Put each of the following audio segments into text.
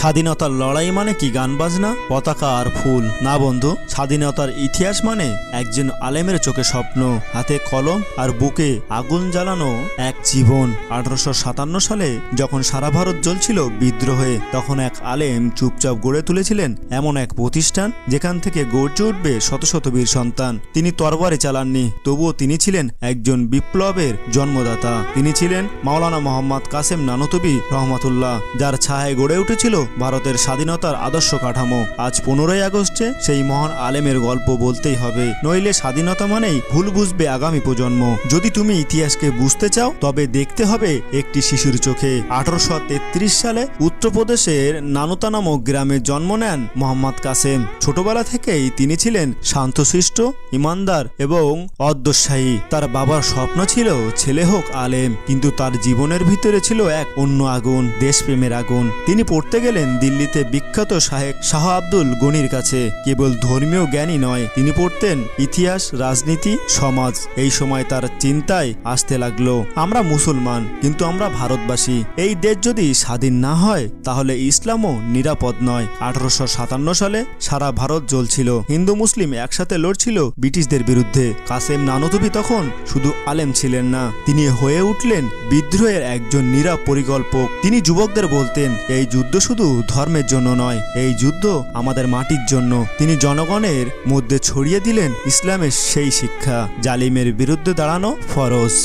স্বাধীনতার লড়াই মানে কি গান বাজনা, পতাকা আর ফুল? না বন্ধু, স্বাধীনতার ইতিহাস মানে একজন আলেমের চোখে স্বপ্ন, হাতে কলম আর বুকে আগুন জ্বালানো এক জীবন। 1857 সালে যখন সারা ভারত জ্বলছিল বিদ্রোহে, তখন এক আলেম চুপচাপ গড়ে তুলেছিলেন এমন এক প্রতিষ্ঠান যেখান থেকে গর্জে উঠবে শত শত বীর সন্তান। তিনি তরবারি চালাননি, তবুও তিনি ছিলেন একজন বিপ্লবের জন্মদাতা। তিনি ছিলেন মাওলানা মোহাম্মদ কাসেম নানুতুবি রহমাতুল্লাহ, যার ছায়ায় গড়ে উঠেছিল ভারতের স্বাধীনতার আদর্শ কাঠামো। আজ 15ই আগস্টে সেই মহান আলেমের গল্প বলতেই হবে, নইলে স্বাধীনতা মানেই ভুল বুঝবে আগামী প্রজন্ম। যদি তুমি ইতিহাসকে বুঝতে চাও তবে দেখতে হবে একটি শিশুর চোখে। 1833 সালে উত্তরপ্রদেশের নানুতা নামক গ্রামে জন্ম নেন মোহাম্মদ কাসেম। ছোটবেলা থেকেই তিনি ছিলেন শান্তশিষ্ট, ইমানদার এবং অধ্যবসায়ী। তার বাবার স্বপ্ন ছিল ছেলে হোক আলেম, কিন্তু তার জীবনের ভিতরে ছিল এক অন্য আগুন, দেশপ্রেমের আগুন। তিনি পড়তে গেলেন দিল্লিতে বিখ্যাত শাহেক শাহ আব্দুল গনির কাছে। কেবল ধর্মীয় জ্ঞানই নয়, তিনি পড়তেন ইতিহাস, রাজনীতি, সমাজ। এই সময় তার চিন্তায় আসতে লাগলো, আমরা মুসলমান, কিন্তু আমরা ভারতবাসী। এই দেশ যদি স্বাধীন না হয় তাহলে ইসলামও নিরাপদ নয়। 1857 সালে সারা ভারত জ্বলছিল, হিন্দু মুসলিম একসাথে লড়ছিল ব্রিটিশদের বিরুদ্ধে। কাসেম নানুতুবি তখন শুধু আলেম ছিলেন না, তিনি হয়ে উঠলেন বিদ্রোহের একজন নীরব পরিকল্পক। তিনি যুবকদের বলতেন, এই যুদ্ধ শুধু ধর্মের জন্য নয়, এই যুদ্ধ আমাদের মাটির জন্য। তিনি জনগণের মধ্যে ছড়িয়ে দিলেন ইসলামের সেই শিক্ষা, জালিমের বিরুদ্ধে দাঁড়ানো ফরজ।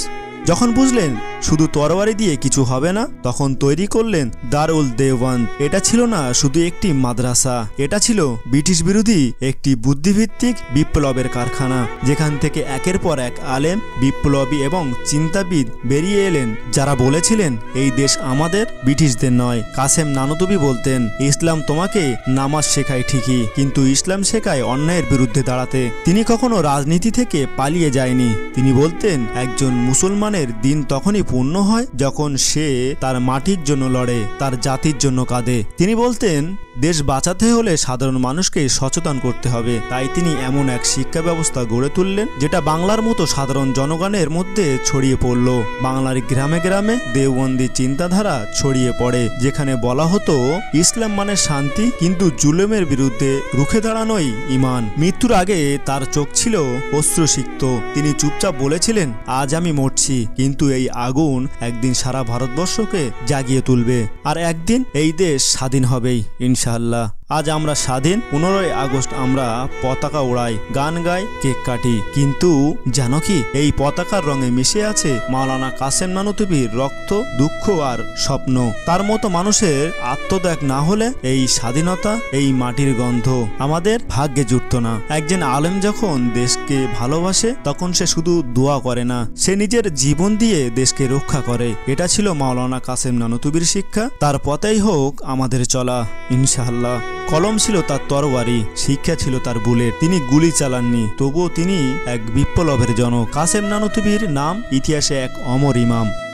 যখন বুঝলেন শুধু তরবারি দিয়ে কিছু হবে না, তখন তৈরি করলেন দারুল দেওবন্দ। এটা ছিল না শুধু একটি মাদ্রাসা, এটা ছিল ব্রিটিশ বিরোধী একটি বুদ্ধিভিত্তিক বিপ্লবের কারখানা, যেখান থেকে একের পর এক আলেম, বিপ্লবী এবং চিন্তাবিদ বেরিয়ে এলেন, যারা বলেছিলেন এই দেশ আমাদের, ব্রিটিশদের নয়। কাসেম নানুতুবি বলতেন, ইসলাম তোমাকে নামাজ শেখায় ঠিকই, কিন্তু ইসলাম শেখায় অন্যায়ের বিরুদ্ধে দাঁড়াতে। তিনি কখনো রাজনীতি থেকে পালিয়ে যায়নি। তিনি বলতেন, একজন মুসলমানের দিন তখনই পূর্ণ হয় যখন সে তার মাটির জন্য লড়ে, তার জাতির জন্য কাঁদে। তিনি বলতেন, দেশ বাঁচাতে হলে সাধারণ মানুষকে সচেতন করতে হবে। তাই তিনি এমন এক শিক্ষা ব্যবস্থা গড়ে তুললেন যেটা বাংলার মতো সাধারণ জনগণের মধ্যে ছড়িয়ে পড়ল। বাংলার গ্রামে গ্রামে দেওবন্দি চিন্তাধারা ছড়িয়ে পড়ে, যেখানে বলা হতো ইসলাম মানে শান্তি, কিন্তু জুলুমের বিরুদ্ধে রুখে দাঁড়ানোই ঈমান। মৃত্যুর আগে তার চোখ ছিল অশ্রুসিক্ত। তিনি চুপচাপ বলেছিলেন, আজ আমি মরছি, কিন্তু এই আগুন একদিন সারা ভারতবর্ষকে জাগিয়ে তুলবে, আর একদিন এই দেশ স্বাধীন হবেই ইনশাআল্লাহ। আজ আমরা স্বাধীন। 15ই আগস্ট আমরা পতাকা উড়াই, গান গাই, কেক কাটি, কিন্তু জানো কি, এই পতাকার রঙে মিশে আছে মাওলানা কাসেম নানুতুবির রক্ত, দুঃখ আর স্বপ্ন। তার মতো মানুষের আত্মত্যাগ না হলে এই স্বাধীনতা, এই মাটির গন্ধ আমাদের ভাগ্যে জুটত না। একজন আলেম যখন দেশকে ভালোবাসে তখন সে শুধু দোয়া করে না, সে নিজের জীবন দিয়ে দেশকে রক্ষা করে। এটা ছিল মাওলানা কাসেম নানুতুবির শিক্ষা। তার পথেই হোক আমাদের চলা ইনশাআল্লাহ। কলম ছিল তার তরবারি, শিক্ষা ছিল তার বুলেট। তিনি গুলি চালাননি, তবুও তিনি এক বিপ্লবের জনক। কাসেম নানুতুবির নাম ইতিহাসে এক অমর ইমাম।